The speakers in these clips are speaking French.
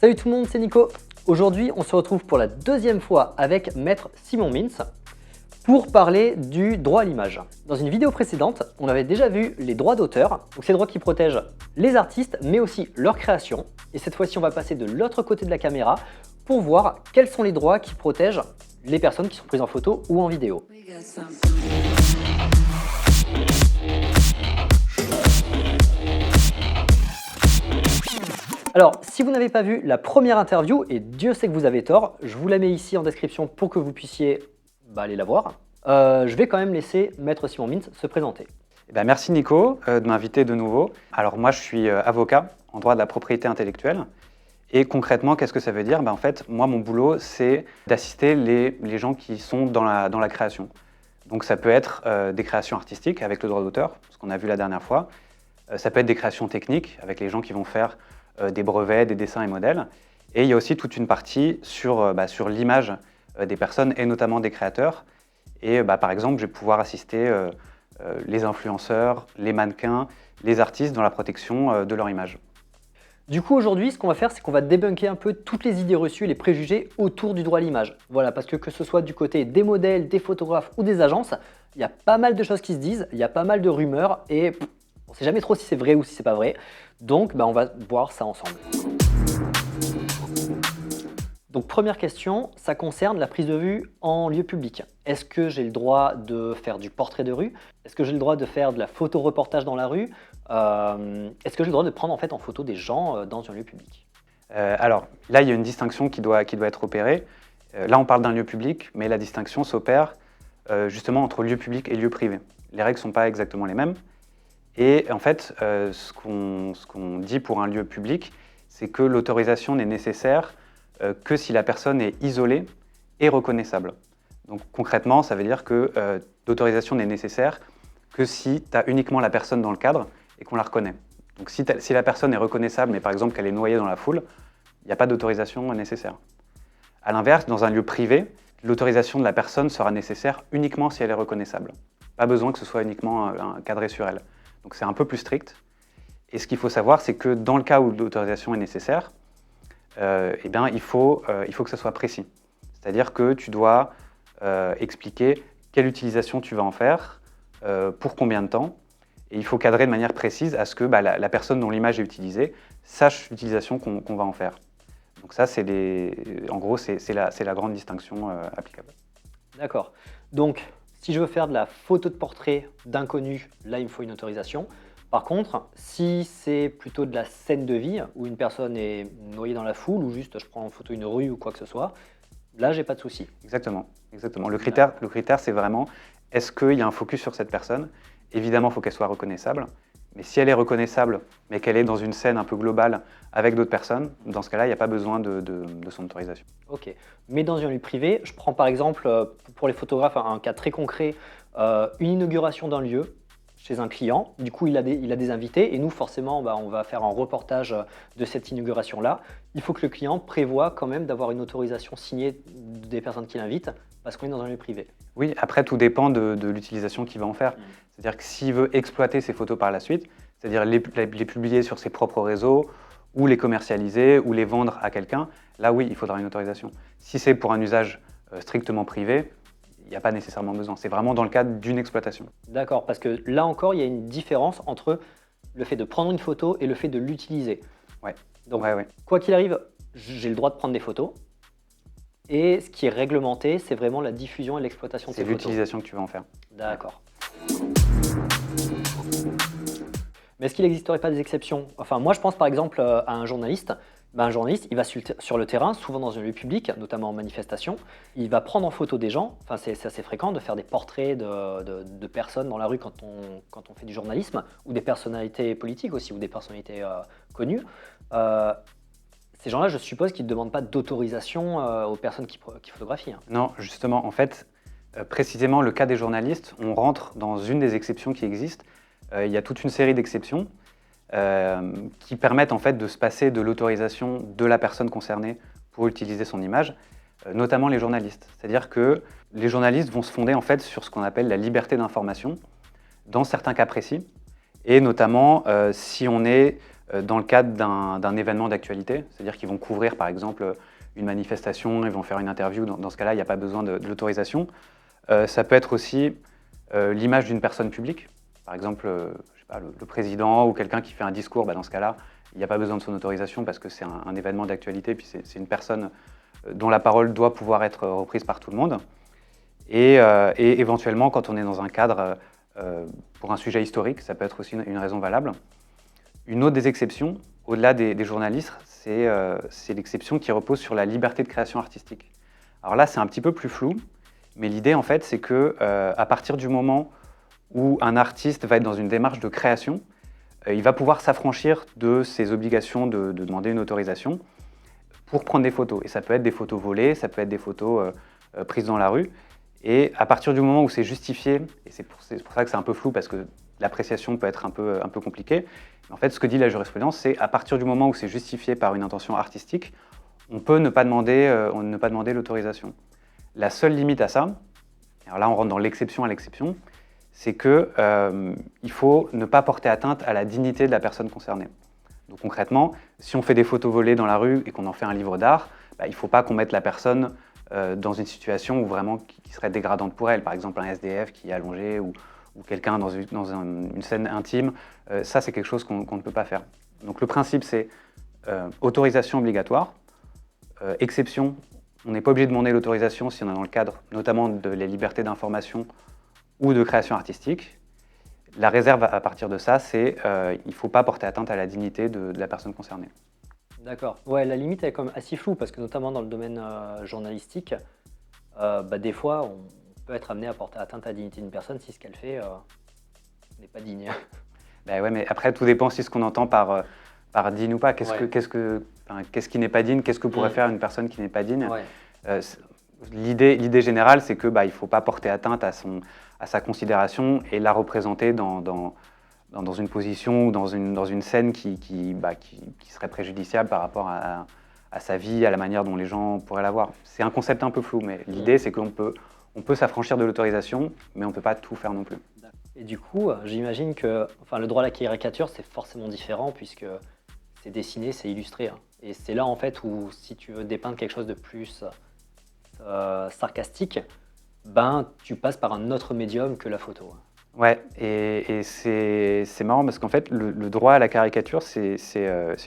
Salut tout le monde, c'est Nico. Aujourd'hui, on se retrouve pour la deuxième fois avec Maître Simon Mintz pour parler du droit à l'image. Dans une vidéo précédente, on avait déjà vu les droits d'auteur, donc ces droits qui protègent les artistes, mais aussi leur création. Et cette fois-ci, on va passer de l'autre côté de la caméra pour voir quels sont les droits qui protègent les personnes qui sont prises en photo ou en vidéo. Alors, si vous n'avez pas vu la première interview, et Dieu sait que vous avez tort, je vous la mets ici en description pour que vous puissiez aller la voir. Je vais quand même laisser Maître Simon Mintz se présenter. Merci Nico de m'inviter de nouveau. Alors moi je suis avocat en droit de la propriété intellectuelle. Et concrètement, qu'est-ce que ça veut dire? En fait, moi mon boulot c'est d'assister les gens qui sont dans la création. Donc ça peut être des créations artistiques avec le droit d'auteur, ce qu'on a vu la dernière fois. Ça peut être des créations techniques avec les gens qui vont faire des brevets, des dessins et modèles. Et il y a aussi toute une partie sur l'image des personnes et notamment des créateurs. Et par exemple, je vais pouvoir assister les influenceurs, les mannequins, les artistes dans la protection de leur image. Du coup, aujourd'hui, ce qu'on va faire, c'est qu'on va débunker un peu toutes les idées reçues et les préjugés autour du droit à l'image. Voilà, parce que ce soit du côté des modèles, des photographes ou des agences, il y a pas mal de choses qui se disent, il y a pas mal de rumeurs et on ne sait jamais trop si c'est vrai ou si c'est pas vrai. Donc, on va voir ça ensemble. Donc première question, ça concerne la prise de vue en lieu public. Est-ce que j'ai le droit de faire du portrait de rue? Est-ce que j'ai le droit de faire de la photo-reportage dans la rue? Est-ce que j'ai le droit de prendre en photo des gens dans un lieu public? Alors là, il y a une distinction qui doit être opérée. Là, on parle d'un lieu public, mais la distinction s'opère justement entre lieu public et lieu privé. Les règles ne sont pas exactement les mêmes. Et en fait, ce qu'on dit pour un lieu public, c'est que l'autorisation n'est nécessaire que si la personne est isolée et reconnaissable. Donc concrètement, ça veut dire que l'autorisation n'est nécessaire que si tu as uniquement la personne dans le cadre et qu'on la reconnaît. Donc si la personne est reconnaissable, mais par exemple qu'elle est noyée dans la foule, il n'y a pas d'autorisation nécessaire. A l'inverse, dans un lieu privé, l'autorisation de la personne sera nécessaire uniquement si elle est reconnaissable. Pas besoin que ce soit uniquement cadré sur elle. Donc c'est un peu plus strict. Et ce qu'il faut savoir, c'est que dans le cas où l'autorisation est nécessaire, il faut que ça soit précis. C'est-à-dire que tu dois expliquer quelle utilisation tu vas en faire, pour combien de temps, et il faut cadrer de manière précise à ce que la personne dont l'image est utilisée sache l'utilisation qu'on va en faire. Donc ça, en gros, c'est la grande distinction applicable. D'accord. Donc, si je veux faire de la photo de portrait d'inconnu, là, il me faut une autorisation. Par contre, si c'est plutôt de la scène de vie, où une personne est noyée dans la foule, ou juste je prends en photo une rue ou quoi que ce soit, là, j'ai pas de souci. Exactement. Le critère, c'est vraiment, est-ce qu'il y a un focus sur cette personne? Évidemment, il faut qu'elle soit reconnaissable. Mais si elle est reconnaissable, mais qu'elle est dans une scène un peu globale avec d'autres personnes, dans ce cas-là, il n'y a pas besoin de son autorisation. Ok. Mais dans un lieu privé, je prends par exemple, pour les photographes, un cas très concret, une inauguration d'un lieu chez un client. Du coup, il a des invités et nous, forcément, on va faire un reportage de cette inauguration-là. Il faut que le client prévoie quand même d'avoir une autorisation signée des personnes qu'il invite parce qu'on est dans un lieu privé. Oui, après, tout dépend de l'utilisation qu'il va en faire. C'est-à-dire que s'il veut exploiter ces photos par la suite, c'est-à-dire les publier sur ses propres réseaux, ou les commercialiser, ou les vendre à quelqu'un, là oui, il faudra une autorisation. Si c'est pour un usage strictement privé, il n'y a pas nécessairement besoin. C'est vraiment dans le cadre d'une exploitation. D'accord, parce que là encore, il y a une différence entre le fait de prendre une photo et le fait de l'utiliser. Ouais. Donc, ouais. Quoi qu'il arrive, j'ai le droit de prendre des photos. Et ce qui est réglementé, c'est vraiment la diffusion et l'exploitation de ces photos. C'est l'utilisation que tu vas en faire. D'accord. Mais est-ce qu'il n'existerait pas des exceptions? Enfin, moi, je pense par exemple à un journaliste. Un journaliste, il va sur le terrain, souvent dans un lieu public, notamment en manifestation. Il va prendre en photo des gens. Enfin, c'est assez fréquent de faire des portraits de personnes dans la rue quand on fait du journalisme, ou des personnalités politiques aussi, ou des personnalités connues. Ces gens-là, je suppose qu'ils ne demandent pas d'autorisation aux personnes qui photographient. Non, justement, en fait, précisément le cas des journalistes, on rentre dans une des exceptions qui existent. Il y a toute une série d'exceptions qui permettent en fait de se passer de l'autorisation de la personne concernée pour utiliser son image, notamment les journalistes. C'est-à-dire que les journalistes vont se fonder en fait sur ce qu'on appelle la liberté d'information dans certains cas précis, et notamment si on est dans le cadre d'un événement d'actualité, c'est-à-dire qu'ils vont couvrir par exemple une manifestation, ils vont faire une interview, dans ce cas-là, il n'y a pas besoin de l'autorisation. Ça peut être aussi l'image d'une personne publique, par exemple je sais pas, le président ou quelqu'un qui fait un discours, dans ce cas-là, il n'y a pas besoin de son autorisation parce que c'est un événement d'actualité, puis c'est une personne dont la parole doit pouvoir être reprise par tout le monde. Et éventuellement, quand on est dans un cadre pour un sujet historique, ça peut être aussi une raison valable. Une autre des exceptions, au-delà des journalistes, c'est l'exception qui repose sur la liberté de création artistique. Alors là, c'est un petit peu plus flou, mais l'idée, en fait, c'est que à partir du moment où un artiste va être dans une démarche de création, il va pouvoir s'affranchir de ses obligations de demander une autorisation pour prendre des photos. Et ça peut être des photos volées, ça peut être des photos prises dans la rue. Et à partir du moment où c'est justifié, et c'est pour ça que c'est un peu flou parce que l'appréciation peut être un peu compliquée, mais en fait, ce que dit la jurisprudence, c'est à partir du moment où c'est justifié par une intention artistique, on peut ne pas demander l'autorisation. La seule limite à ça, alors là on rentre dans l'exception à l'exception, c'est qu'il faut ne pas porter atteinte à la dignité de la personne concernée. Donc concrètement, si on fait des photos volées dans la rue et qu'on en fait un livre d'art, il ne faut pas qu'on mette la personne dans une situation où vraiment qui serait dégradante pour elle, par exemple un SDF qui est allongé ou quelqu'un dans une scène intime, ça c'est quelque chose qu'on ne peut pas faire. Donc le principe c'est autorisation obligatoire, exception, on n'est pas obligé de demander l'autorisation si on est dans le cadre notamment de la liberté d'information ou de création artistique. La réserve à partir de ça, c'est il ne faut pas porter atteinte à la dignité de la personne concernée. D'accord. Ouais, la limite est quand même assez floue parce que notamment dans le domaine journalistique, des fois on peut être amené à porter atteinte à la dignité d'une personne si ce qu'elle fait n'est pas digne. Ben ouais, mais après tout dépend si ce qu'on entend par digne ou pas. Qu'est-ce qui n'est pas digne? Qu'est-ce que pourrait faire une personne qui n'est pas digne? Ouais. L'idée générale, c'est que il ne faut pas porter atteinte à sa considération et la représenter dans une position ou dans une scène qui serait préjudiciable par rapport à sa vie, à la manière dont les gens pourraient la voir. C'est un concept un peu flou, mais l'idée, c'est qu'on peut s'affranchir de l'autorisation, mais on ne peut pas tout faire non plus. Et du coup, j'imagine que le droit à la caricature, c'est forcément différent puisque c'est dessiné, c'est illustré, hein. Et c'est là en fait où si tu veux dépeindre quelque chose de plus sarcastique, tu passes par un autre médium que la photo. Ouais, et c'est marrant parce qu'en fait, le droit à la caricature, c'est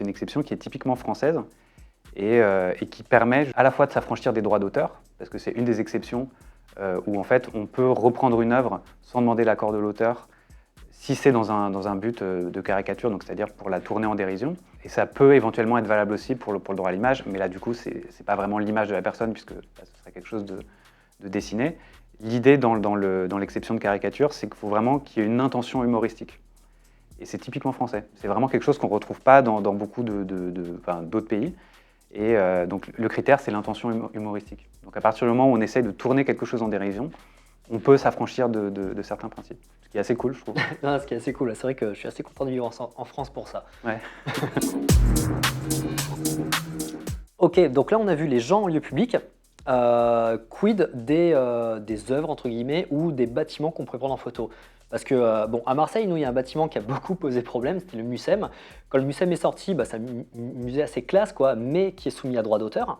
une exception qui est typiquement française et qui permet à la fois de s'affranchir des droits d'auteur, parce que c'est une des exceptions où en fait on peut reprendre une œuvre sans demander l'accord de l'auteur si c'est dans un but de caricature, donc c'est-à-dire pour la tourner en dérision. Et ça peut éventuellement être valable aussi pour le droit à l'image, mais là du coup c'est pas vraiment l'image de la personne puisque là, ce serait quelque chose de dessiné. L'idée dans l'exception de caricature, c'est qu'il faut vraiment qu'il y ait une intention humoristique. Et c'est typiquement français. C'est vraiment quelque chose qu'on ne retrouve pas dans beaucoup d'autres pays. Et donc le critère, c'est l'intention humoristique. Donc à partir du moment où on essaie de tourner quelque chose en dérision, on peut s'affranchir de certains principes. Ce qui est assez cool, je trouve. Non, ce qui est assez cool, c'est vrai que je suis assez content de vivre en France pour ça. Ouais. Ok, donc là on a vu les gens en lieu public. Quid des œuvres entre guillemets ou des bâtiments qu'on pourrait prendre en photo? Parce que à Marseille, nous, il y a un bâtiment qui a beaucoup posé problème, c'était le Mucem. Quand le Mucem est sorti, c'est un musée assez classe, quoi, mais qui est soumis à droit d'auteur.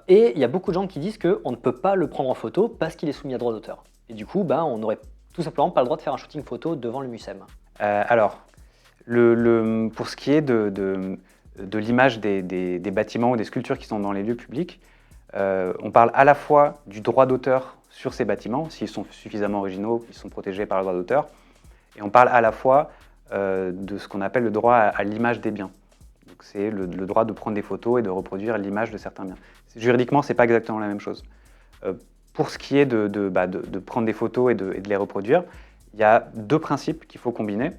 Et il y a beaucoup de gens qui disent qu'on ne peut pas le prendre en photo parce qu'il est soumis à droit d'auteur. Et du coup, on n'aurait tout simplement pas le droit de faire un shooting photo devant le Mucem. Alors, pour ce qui est de l'image des bâtiments ou des sculptures qui sont dans les lieux publics, on parle à la fois du droit d'auteur sur ces bâtiments, s'ils sont suffisamment originaux, ils sont protégés par le droit d'auteur, et on parle à la fois de ce qu'on appelle le droit à l'image des biens. Donc c'est le droit de prendre des photos et de reproduire l'image de certains biens. Juridiquement, ce n'est pas exactement la même chose. Pour ce qui est de prendre des photos et de les reproduire, il y a deux principes qu'il faut combiner.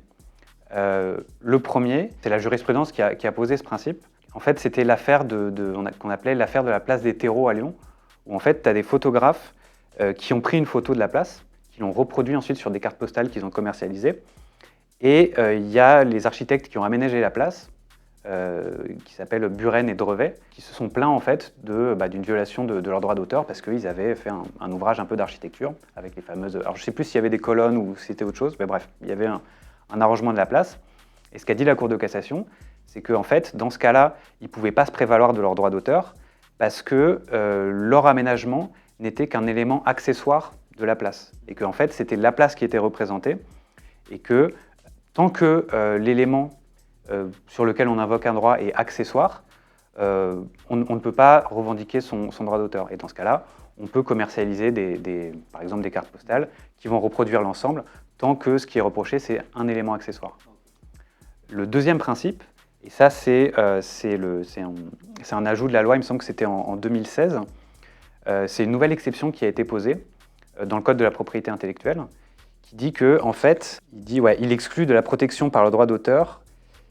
Le premier, c'est la jurisprudence qui a posé ce principe. En fait, c'était l'affaire qu'on appelait l'affaire de la place des terreaux à Lyon, où en fait, tu as des photographes qui ont pris une photo de la place, qui l'ont reproduit ensuite sur des cartes postales qu'ils ont commercialisées. Et il y a les architectes qui ont aménagé la place, qui s'appellent Buren et Drevet, qui se sont plaints en fait d'une violation de leur droit d'auteur parce qu'ils avaient fait un ouvrage un peu d'architecture avec les fameuses... Alors je ne sais plus s'il y avait des colonnes ou si c'était autre chose, mais bref, il y avait un arrangement de la place. Et ce qu'a dit la Cour de cassation, c'est qu'en fait, dans ce cas-là, ils ne pouvaient pas se prévaloir de leurs droits d'auteur parce que leur aménagement n'était qu'un élément accessoire de la place. Et qu'en fait, c'était la place qui était représentée et que tant que l'élément sur lequel on invoque un droit est accessoire, on ne peut pas revendiquer son droit d'auteur. Et dans ce cas-là, on peut commercialiser par exemple des cartes postales qui vont reproduire l'ensemble tant que ce qui est reproché, c'est un élément accessoire. Le deuxième principe, et ça c'est un ajout de la loi, il me semble que c'était en 2016, c'est une nouvelle exception qui a été posée dans le Code de la propriété intellectuelle, qui dit que, en fait, il exclut de la protection par le droit d'auteur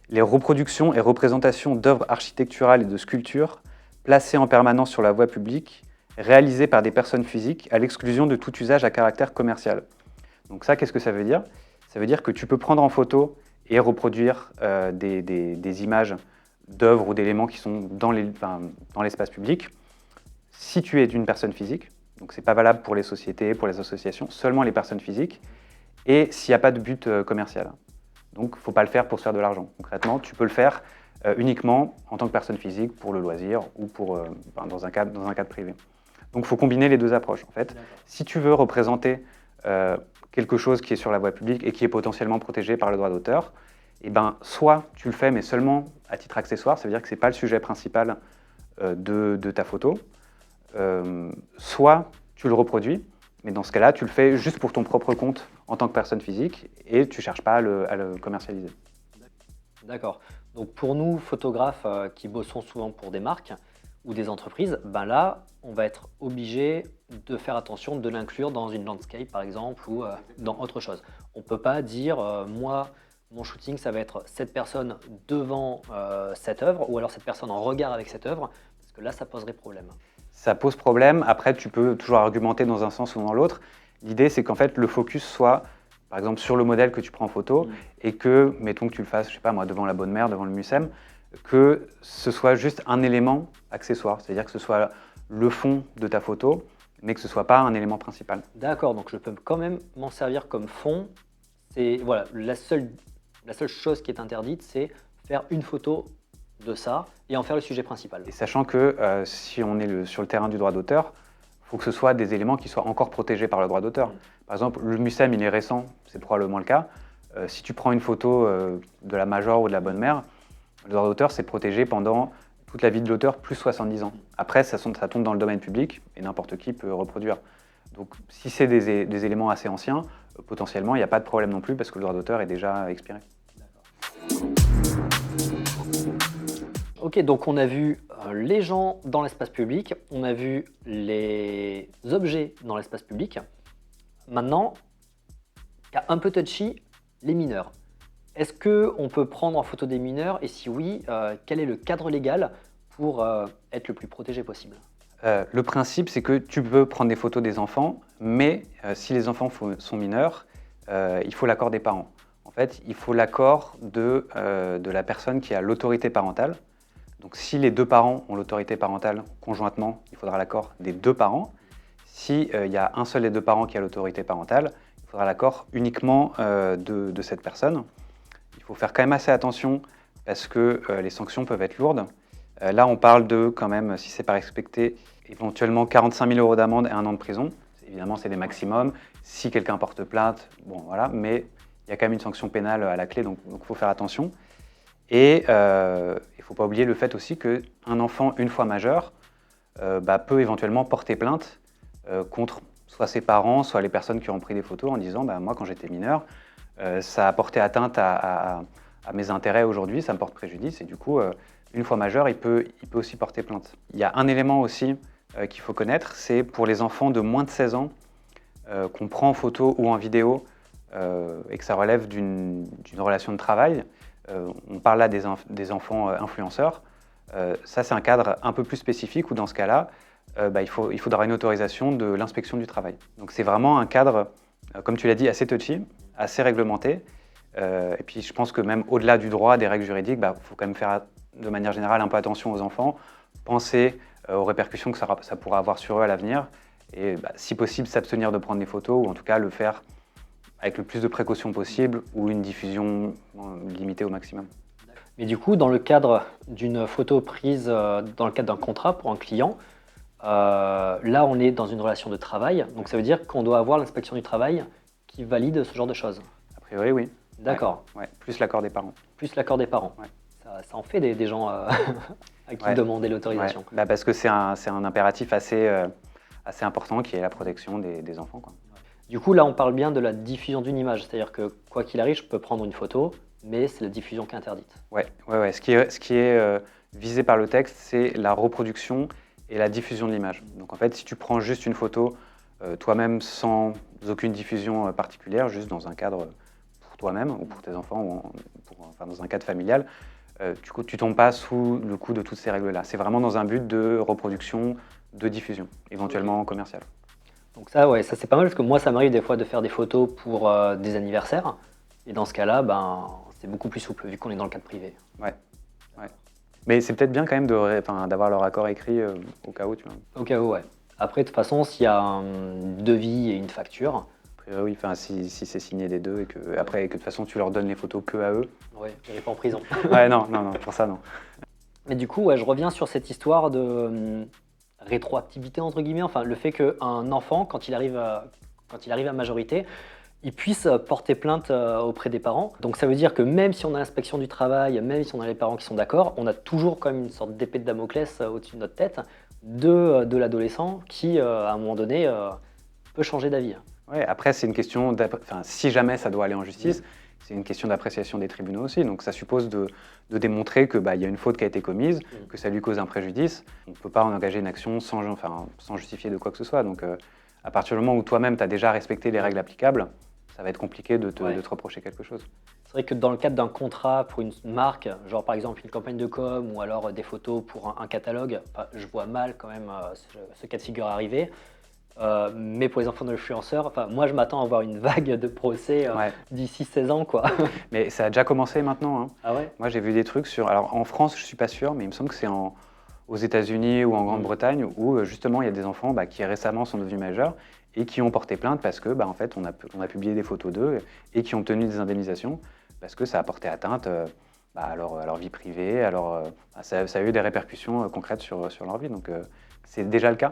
les reproductions et représentations d'œuvres architecturales et de sculptures placées en permanence sur la voie publique, réalisées par des personnes physiques, à l'exclusion de tout usage à caractère commercial. Donc ça, qu'est-ce que ça veut dire? Ça veut dire que tu peux prendre en photo et reproduire des images d'œuvres ou d'éléments qui sont dans l'espace public, si tu es une personne physique. Donc ce n'est pas valable pour les sociétés, pour les associations, seulement les personnes physiques, et s'il n'y a pas de but commercial. Donc il ne faut pas le faire pour se faire de l'argent. Concrètement, tu peux le faire uniquement en tant que personne physique pour le loisir ou dans un cadre privé. Donc il faut combiner les deux approches. En fait, si tu veux représenter quelque chose qui est sur la voie publique et qui est potentiellement protégé par le droit d'auteur, eh ben, soit tu le fais mais seulement à titre accessoire, ça veut dire que ce n'est pas le sujet principal de ta photo, soit tu le reproduis, mais dans ce cas-là, tu le fais juste pour ton propre compte en tant que personne physique et tu ne cherches pas à le commercialiser. D'accord. Donc pour nous, photographes qui bossons souvent pour des marques ou des entreprises, ben là, on va être obligé de faire attention de l'inclure dans une landscape par exemple ou dans autre chose. On ne peut pas dire moi, mon shooting, ça va être cette personne devant cette œuvre ou alors cette personne en regard avec cette œuvre, parce que là, ça poserait problème. Ça pose problème. Après, tu peux toujours argumenter dans un sens ou dans l'autre. L'idée, c'est qu'en fait, le focus soit, par exemple, sur le modèle que tu prends en photo et que, mettons que tu le fasses, je sais pas moi, devant la Bonne Mère, devant le Mucem, que ce soit juste un élément accessoire, c'est-à-dire que ce soit le fond de ta photo, mais que ce ne soit pas un élément principal. D'accord, donc je peux quand même m'en servir comme fond. C'est voilà, la seule chose qui est interdite, c'est faire une photo de ça et en faire le sujet principal. Et sachant que si on est sur le terrain du droit d'auteur, il faut que ce soit des éléments qui soient encore protégés par le droit d'auteur. Par exemple, le Mucem, il est récent, c'est probablement le cas. Si tu prends une photo de la Major ou de la Bonne Mère, le droit d'auteur, c'est protégé pendant toute la vie de l'auteur, plus 70 ans. Après, ça tombe dans le domaine public et n'importe qui peut reproduire. Donc, si c'est des éléments assez anciens, potentiellement, il n'y a pas de problème non plus parce que le droit d'auteur est déjà expiré. Ok, donc on a vu les gens dans l'espace public, on a vu les objets dans l'espace public. Maintenant, cas un peu touchy, les mineurs. Est-ce qu'on peut prendre en photo des mineurs et si oui, quel est le cadre légal pour être le plus protégé possible? Le principe, c'est que tu peux prendre des photos des enfants, mais si les enfants sont mineurs, il faut l'accord des parents. En fait, il faut l'accord de la personne qui a l'autorité parentale. Donc si les deux parents ont l'autorité parentale conjointement, il faudra l'accord des deux parents. S'il y a un seul des deux parents qui a l'autorité parentale, il faudra l'accord uniquement de cette personne. Il faut faire quand même assez attention parce que les sanctions peuvent être lourdes. Là, on parle de, quand même, si c'est pas respecté, éventuellement 45 000 € d'amende et 1 an de prison. Évidemment, c'est des maximums. Si quelqu'un porte plainte, bon voilà, mais il y a quand même une sanction pénale à la clé, donc il faut faire attention. Et il ne faut pas oublier le fait aussi qu'un enfant, une fois majeur, peut éventuellement porter plainte contre soit ses parents, soit les personnes qui ont pris des photos en disant moi, quand j'étais mineur, ça a porté atteinte à mes intérêts aujourd'hui, ça me porte préjudice, et du coup, une fois majeur, il peut aussi porter plainte. Il y a un élément aussi qu'il faut connaître, c'est pour les enfants de moins de 16 ans qu'on prend en photo ou en vidéo et que ça relève d'une relation de travail. On parle là des enfants influenceurs. Ça, c'est un cadre un peu plus spécifique où dans ce cas-là, il faudra une autorisation de l'inspection du travail. Donc c'est vraiment un cadre, comme tu l'as dit, assez touchy, assez réglementé. Et puis je pense que même au-delà du droit, des règles juridiques, faut quand même faire de manière générale un peu attention aux enfants, penser aux répercussions que ça pourra avoir sur eux à l'avenir et si possible s'abstenir de prendre des photos ou en tout cas le faire avec le plus de précautions possible ou une diffusion limitée au maximum. Mais du coup, dans le cadre d'une photo prise dans le cadre d'un contrat pour un client, là, on est dans une relation de travail. Donc, ça veut dire qu'on doit avoir l'inspection du travail qui valide ce genre de choses. A priori, oui. D'accord. Ouais, plus l'accord des parents. Plus l'accord des parents. Ouais. Ça en fait des gens à qui demander l'autorisation. Ouais. Bah, parce que c'est un impératif assez important qui est la protection des enfants, quoi. Du coup, là, on parle bien de la diffusion d'une image. C'est-à-dire que, quoi qu'il arrive, je peux prendre une photo, mais c'est la diffusion qui est interdite. Ouais. Ce qui est visé par le texte, c'est la reproduction et la diffusion de l'image. Donc en fait, si tu prends juste une photo toi-même sans aucune diffusion particulière, juste dans un cadre pour toi-même ou pour tes enfants ou dans un cadre familial, tu tombes pas sous le coup de toutes ces règles-là. C'est vraiment dans un but de reproduction, de diffusion, éventuellement commerciale. Donc ça, ouais, ça c'est pas mal parce que moi, ça m'arrive des fois de faire des photos pour des anniversaires. Et dans ce cas-là, c'est beaucoup plus souple vu qu'on est dans le cadre privé. Ouais. Mais c'est peut-être bien quand même d'avoir leur accord écrit au cas où, tu vois. Au cas où, ouais. Après, de toute façon, s'il y a un devis et une facture, A priori, oui, si c'est signé des deux et que de toute façon tu leur donnes les photos que à eux. ouais, j'irai pas en prison. Ouais, non, pour ça non. Mais du coup, ouais, je reviens sur cette histoire de rétroactivité, entre guillemets. Enfin, le fait qu'un enfant, quand il arrive à majorité, il puisse porter plainte auprès des parents. Donc ça veut dire que même si on a l'inspection du travail, même si on a les parents qui sont d'accord, on a toujours quand même une sorte d'épée de Damoclès au-dessus de notre tête de l'adolescent qui, à un moment donné, peut changer d'avis. Ouais, après c'est une question si jamais ça doit aller en justice, c'est une question d'appréciation des tribunaux aussi. Donc ça suppose de démontrer que y a une faute qui a été commise, que ça lui cause un préjudice. On ne peut pas en engager une action sans justifier de quoi que ce soit. Donc à partir du moment où toi-même tu as déjà respecté les règles applicables, ça va être compliqué de te reprocher quelque chose. C'est vrai que dans le cadre d'un contrat pour une marque, genre par exemple une campagne de com ou alors des photos pour un catalogue, je vois mal quand même ce cas de figure arriver. Mais pour les enfants d'influenceurs, moi je m'attends à avoir une vague de procès d'ici 16 ans, quoi. Mais ça a déjà commencé maintenant, hein. Ah ouais? Moi j'ai vu des trucs alors en France je suis pas sûr, mais il me semble que c'est aux États-Unis ou en Grande-Bretagne où justement il y a des enfants qui récemment sont devenus majeurs et qui ont porté plainte parce que en fait on a publié des photos d'eux et qui ont obtenu des indemnisations parce que ça a porté atteinte à leur vie privée, ça a eu des répercussions concrètes sur leur vie. Donc c'est déjà le cas,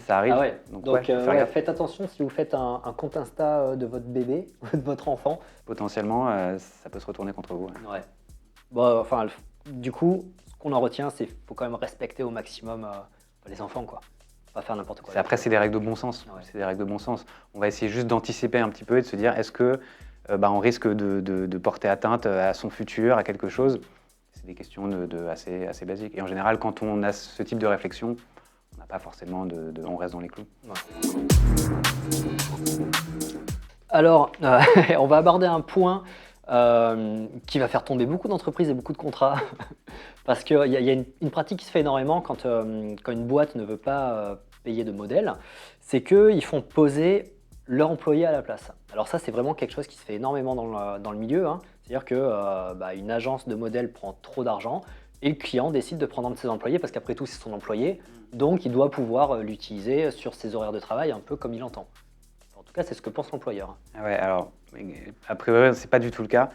ça arrive. Ah ouais. Donc faire faites attention si vous faites un compte Insta de votre bébé, de votre enfant. Potentiellement, ça peut se retourner contre vous. Ouais. Bon, du coup, ce qu'on en retient, c'est qu'il faut quand même respecter au maximum les enfants, quoi. Pas faire n'importe quoi. Après, c'est des règles de bon sens. Ouais. C'est des règles de bon sens. On va essayer juste d'anticiper un petit peu et de se dire, est-ce que on risque de porter atteinte à son futur, à quelque chose? C'est des questions assez basiques. Et en général, quand on a ce type de réflexion, on n'a pas forcément on reste dans les clous. Ouais. Alors, on va aborder un point qui va faire tomber beaucoup d'entreprises et beaucoup de contrats. Parce qu'il y a une pratique qui se fait énormément quand une boîte ne veut pas payer de modèle, c'est qu'ils font poser leur employé à la place. Alors ça, c'est vraiment quelque chose qui se fait énormément dans le milieu, hein. C'est-à-dire qu'une agence de modèles prend trop d'argent et le client décide de prendre un de ses employés parce qu'après tout, c'est son employé. Donc, il doit pouvoir l'utiliser sur ses horaires de travail un peu comme il entend. En tout cas, c'est ce que pense l'employeur. Ouais, alors, a priori, c'est pas du tout le cas.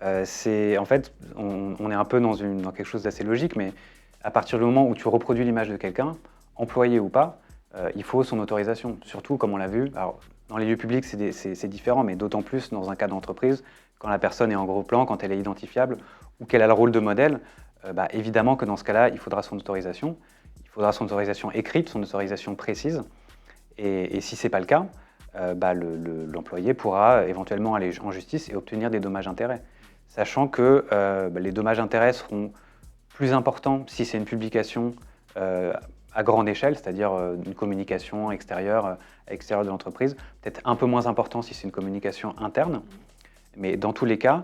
En fait, on est un peu dans quelque chose d'assez logique, mais à partir du moment où tu reproduis l'image de quelqu'un, employé ou pas, il faut son autorisation. Surtout, comme on l'a vu, alors, dans les lieux publics, c'est différent, mais d'autant plus dans un cas d'entreprise, quand la personne est en gros plan, quand elle est identifiable ou qu'elle a le rôle de modèle, évidemment que dans ce cas-là, il faudra son autorisation. Il faudra son autorisation écrite, son autorisation précise. Et si ce n'est pas le cas, l'employé pourra éventuellement aller en justice et obtenir des dommages-intérêts. Sachant que les dommages-intérêts seront plus importants si c'est une publication à grande échelle, c'est-à-dire une communication extérieure de l'entreprise, peut-être un peu moins important si c'est une communication interne. Mais dans tous les cas,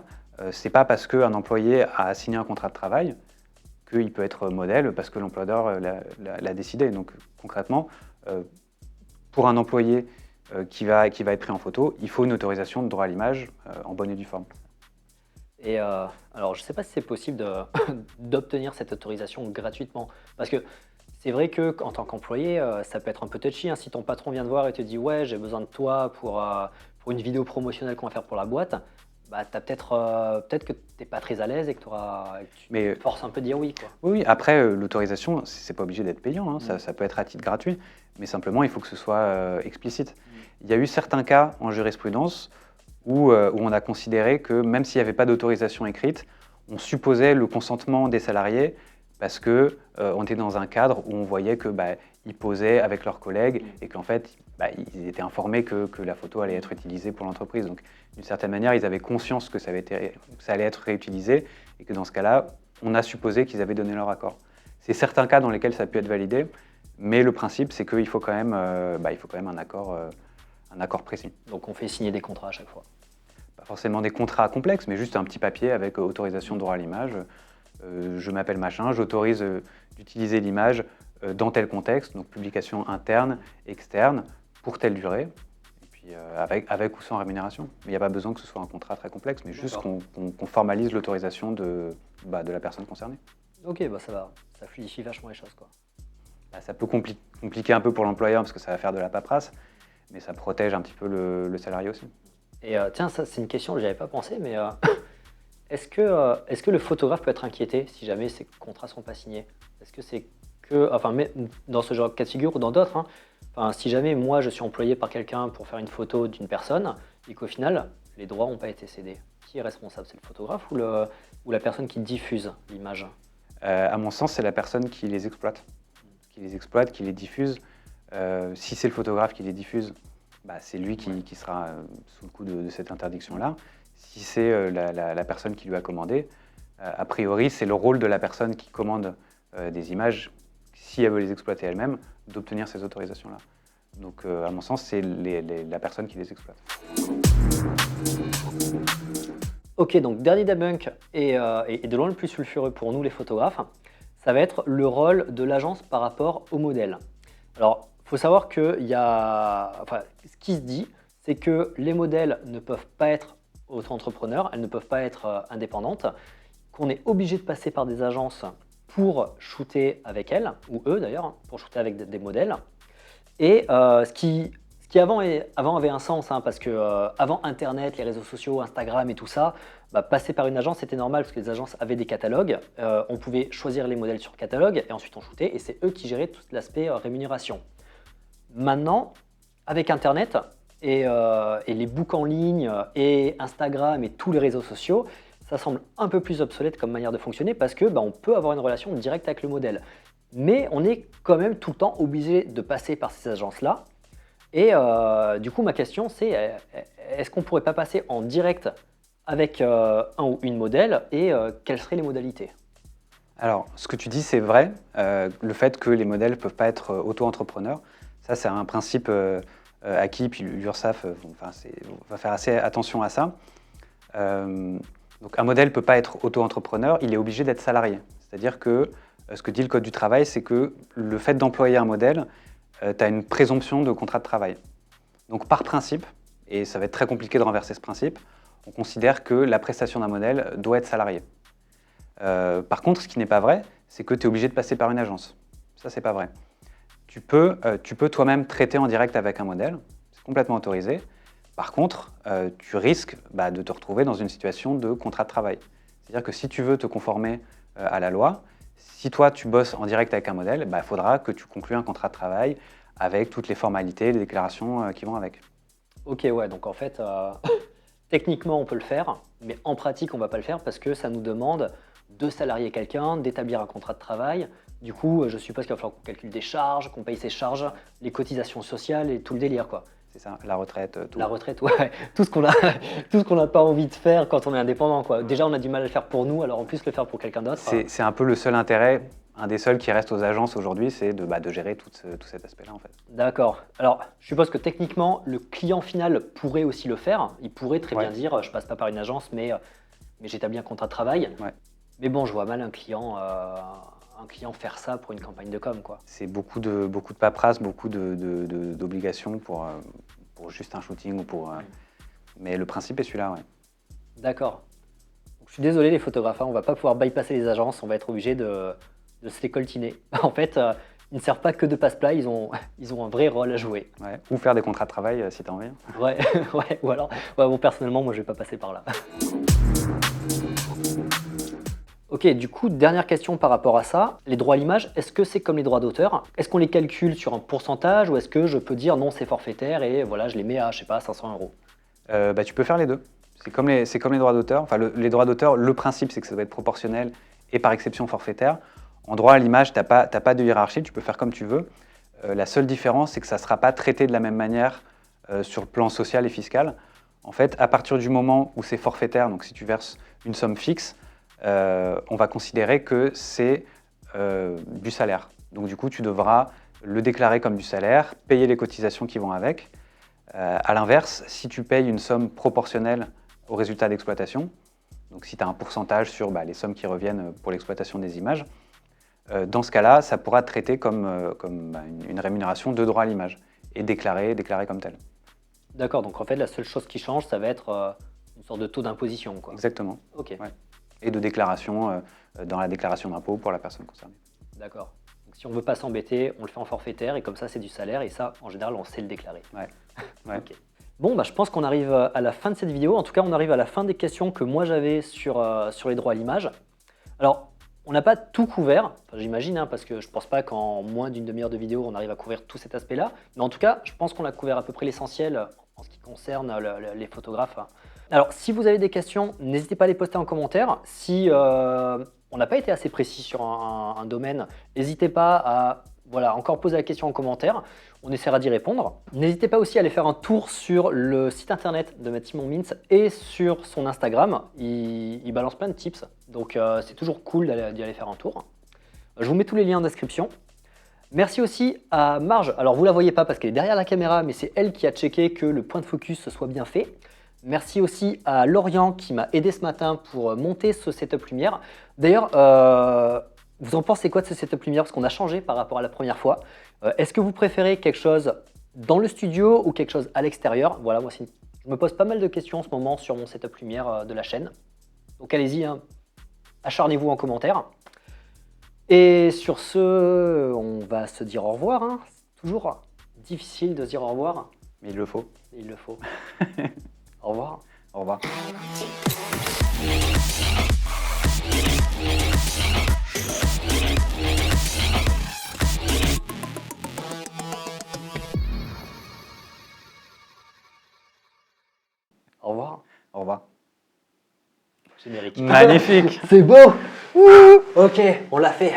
ce n'est pas parce qu'un employé a signé un contrat de travail qu'il peut être modèle parce que l'employeur l'a décidé. Donc concrètement, pour un employé qui va être pris en photo, il faut une autorisation de droit à l'image en bonne et due forme. Et alors, je ne sais pas si c'est possible d'obtenir cette autorisation gratuitement. Parce que c'est vrai qu'en tant qu'employé, ça peut être un peu touchy, hein. Si ton patron vient te voir et te dit « Ouais, j'ai besoin de toi pour pour une vidéo promotionnelle qu'on va faire pour la boîte, bah, peut-être que tu n'es pas très à l'aise et que tu Mais te forces un peu de dire oui, quoi. oui, après, l'autorisation, c'est pas obligé d'être payant, hein, Mm. ça peut être à titre gratuit, mais simplement, il faut que ce soit explicite. Mm. Il y a eu certains cas en jurisprudence où on a considéré que même s'il n'y avait pas d'autorisation écrite, on supposait le consentement des salariés parce que on était dans un cadre où on voyait que ils posaient avec leurs collègues et qu'en fait, ils étaient informés que la photo allait être utilisée pour l'entreprise. Donc, d'une certaine manière, ils avaient conscience que ça allait être réutilisé et que dans ce cas-là, on a supposé qu'ils avaient donné leur accord. C'est certains cas dans lesquels ça a pu être validé, mais le principe, c'est qu'il faut quand même, un accord précis. Donc on fait signer des contrats à chaque fois. Pas forcément des contrats complexes, mais juste un petit papier avec autorisation de droit à l'image. Je m'appelle machin, j'autorise d'utiliser l'image dans tel contexte, donc publication interne, externe, pour telle durée, et puis avec ou sans rémunération. Mais il n'y a pas besoin que ce soit un contrat très complexe, mais juste qu'on formalise l'autorisation de la personne concernée. Ok, bah ça va, ça fluidifie vachement les choses, quoi. Ça peut compliquer un peu pour l'employeur parce que ça va faire de la paperasse, mais ça protège un petit peu le salarié aussi. Et tiens, ça c'est une question que j'avais pas pensé, mais est-ce que le photographe peut être inquiété si jamais ces contrats sont pas signés? Est-ce que c'est que, enfin, mais dans ce genre de cas de figure ou dans d'autres, hein, enfin, si jamais moi je suis employé par quelqu'un pour faire une photo d'une personne et qu'au final les droits n'ont pas été cédés, qui est responsable? C'est le photographe ou la personne qui diffuse l'image? À mon sens, c'est la personne qui les exploite, qui les diffuse. Si c'est le photographe qui les diffuse, c'est lui qui sera sous le coup de cette interdiction-là. Si c'est la personne qui lui a commandé, a priori, c'est le rôle de la personne qui commande des images, si elle veut les exploiter elle-même, d'obtenir ces autorisations-là. Donc, à mon sens, c'est la personne qui les exploite. Ok, donc dernier debunk et de loin le plus sulfureux pour nous les photographes, ça va être le rôle de l'agence par rapport au modèle. Alors, il faut savoir que ce qui se dit, c'est que les modèles ne peuvent pas être auto-entrepreneurs, elles ne peuvent pas être indépendantes, qu'on est obligé de passer par des agences pour shooter avec elles, ou eux d'ailleurs, hein, pour shooter avec des modèles. Et ce qui avant avait un sens, hein, parce que avant Internet, les réseaux sociaux, Instagram et tout ça, passer par une agence c'était normal parce que les agences avaient des catalogues, on pouvait choisir les modèles sur catalogue et ensuite on shootait et c'est eux qui géraient tout l'aspect rémunération. Maintenant, avec Internet et les books en ligne et Instagram et tous les réseaux sociaux, ça semble un peu plus obsolète comme manière de fonctionner parce que on peut avoir une relation directe avec le modèle. Mais on est quand même tout le temps obligé de passer par ces agences-là. Et du coup, ma question, c'est est-ce qu'on ne pourrait pas passer en direct avec un ou une modèle et quelles seraient les modalités? Alors, ce que tu dis, c'est vrai. Le fait que les modèles ne peuvent pas être auto-entrepreneurs, ça, c'est un principe acquis, puis l'URSSAF va faire assez attention à ça. Donc, un modèle ne peut pas être auto-entrepreneur, il est obligé d'être salarié. C'est-à-dire que ce que dit le Code du travail, c'est que le fait d'employer un modèle, tu as une présomption de contrat de travail. Donc, par principe, et ça va être très compliqué de renverser ce principe, on considère que la prestation d'un modèle doit être salariée. Par contre, ce qui n'est pas vrai, c'est que tu es obligé de passer par une agence. Ça, c'est pas vrai. Tu peux toi-même traiter en direct avec un modèle, c'est complètement autorisé. Par contre, tu risques de te retrouver dans une situation de contrat de travail. C'est-à-dire que si tu veux te conformer à la loi, si toi tu bosses en direct avec un modèle, il faudra que tu conclues un contrat de travail avec toutes les formalités, les déclarations qui vont avec. Ok, ouais, donc en fait, techniquement on peut le faire, mais en pratique on ne va pas le faire parce que ça nous demande de salarier quelqu'un, d'établir un contrat de travail. Du coup, je suppose qu'il va falloir qu'on calcule des charges, qu'on paye ses charges, les cotisations sociales et tout le délire, quoi. C'est ça, la retraite, tout. La retraite, ouais, tout ce qu'on n'a pas envie de faire quand on est indépendant, quoi. Déjà, on a du mal à le faire pour nous, alors en plus le faire pour quelqu'un d'autre. C'est un peu le seul intérêt, un des seuls qui reste aux agences aujourd'hui, c'est de gérer tout cet aspect-là, en fait. D'accord. Alors, je suppose que techniquement, le client final pourrait aussi le faire. Il pourrait très bien dire, je passe pas par une agence, mais j'établis un contrat de travail. Ouais. Mais bon, je vois mal un client faire ça pour une campagne de com, quoi. C'est beaucoup de paperasse, beaucoup d'obligations pour juste un shooting ou pour. Mais le principe est celui-là, ouais. D'accord. Donc, je suis désolé les photographes, hein, on va pas pouvoir bypasser les agences, on va être obligé de se les coltiner. En fait, Ils ne servent pas que de passe-plat, ils ont un vrai rôle à jouer. Ouais. Ou faire des contrats de travail si tu as envie. Ouais, ouais, ou alors, ouais, bon, personnellement, moi, je vais pas passer par là. Ok, du coup, dernière question par rapport à ça. Les droits à l'image, est-ce que c'est comme les droits d'auteur? Est-ce qu'on les calcule sur un pourcentage ou est-ce que je peux dire non, c'est forfaitaire et voilà, je les mets à, je sais pas, 500 €? Tu peux faire les deux. C'est comme les droits d'auteur. Enfin, les droits d'auteur, le principe, c'est que ça doit être proportionnel et par exception forfaitaire. En droit à l'image, tu n'as pas de hiérarchie, tu peux faire comme tu veux. La seule différence, c'est que ça ne sera pas traité de la même manière sur le plan social et fiscal. En fait, à partir du moment où c'est forfaitaire, donc si tu verses une somme fixe, on va considérer que c'est du salaire. Donc du coup, tu devras le déclarer comme du salaire, payer les cotisations qui vont avec. À l'inverse, si tu payes une somme proportionnelle au résultat d'exploitation, donc si tu as un pourcentage sur les sommes qui reviennent pour l'exploitation des images, dans ce cas-là, ça pourra être traité comme une rémunération de droit à l'image et déclaré comme tel. D'accord, donc en fait, la seule chose qui change, ça va être une sorte de taux d'imposition, quoi. Exactement. Ok, Ouais. Et de déclaration dans la déclaration d'impôt pour la personne concernée. d'accord. Donc si on veut pas s'embêter, on le fait en forfaitaire et comme ça, c'est du salaire et ça, en général, on sait le déclarer. Ouais. Ouais. Ok. Bon, je pense qu'on arrive à la fin de cette vidéo. En tout cas, on arrive à la fin des questions que moi j'avais sur les droits à l'image. Alors, on n'a pas tout couvert, enfin, j'imagine, parce que je ne pense pas qu'en moins d'une demi-heure de vidéo, on arrive à couvrir tout cet aspect-là. Mais en tout cas, je pense qu'on a couvert à peu près l'essentiel en ce qui concerne les photographes. Alors, si vous avez des questions, n'hésitez pas à les poster en commentaire. Si on n'a pas été assez précis sur un domaine, n'hésitez pas à encore poser la question en commentaire. On essaiera d'y répondre. N'hésitez pas aussi à aller faire un tour sur le site internet de Timon Mintz et sur son Instagram. Il balance plein de tips, donc c'est toujours cool d'y aller faire un tour. Je vous mets tous les liens en description. Merci aussi à Marge. Alors vous la voyez pas parce qu'elle est derrière la caméra, mais c'est elle qui a checké que le point de focus soit bien fait. Merci aussi à Lorient qui m'a aidé ce matin pour monter ce setup lumière. D'ailleurs, vous en pensez quoi de ce setup lumière? Parce qu'on a changé par rapport à la première fois. Est-ce que vous préférez quelque chose dans le studio ou quelque chose à l'extérieur? Voilà, moi je me pose pas mal de questions en ce moment sur mon setup lumière de la chaîne. Donc allez-y, acharnez-vous en commentaire. Et sur ce, on va se dire au revoir. C'est toujours difficile de se dire au revoir. Mais il le faut. Il le faut. Au revoir. Au revoir. Au revoir. Au revoir. Générique. Magnifique. C'est beau. Ok, on l'a fait.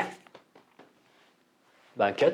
Un cut.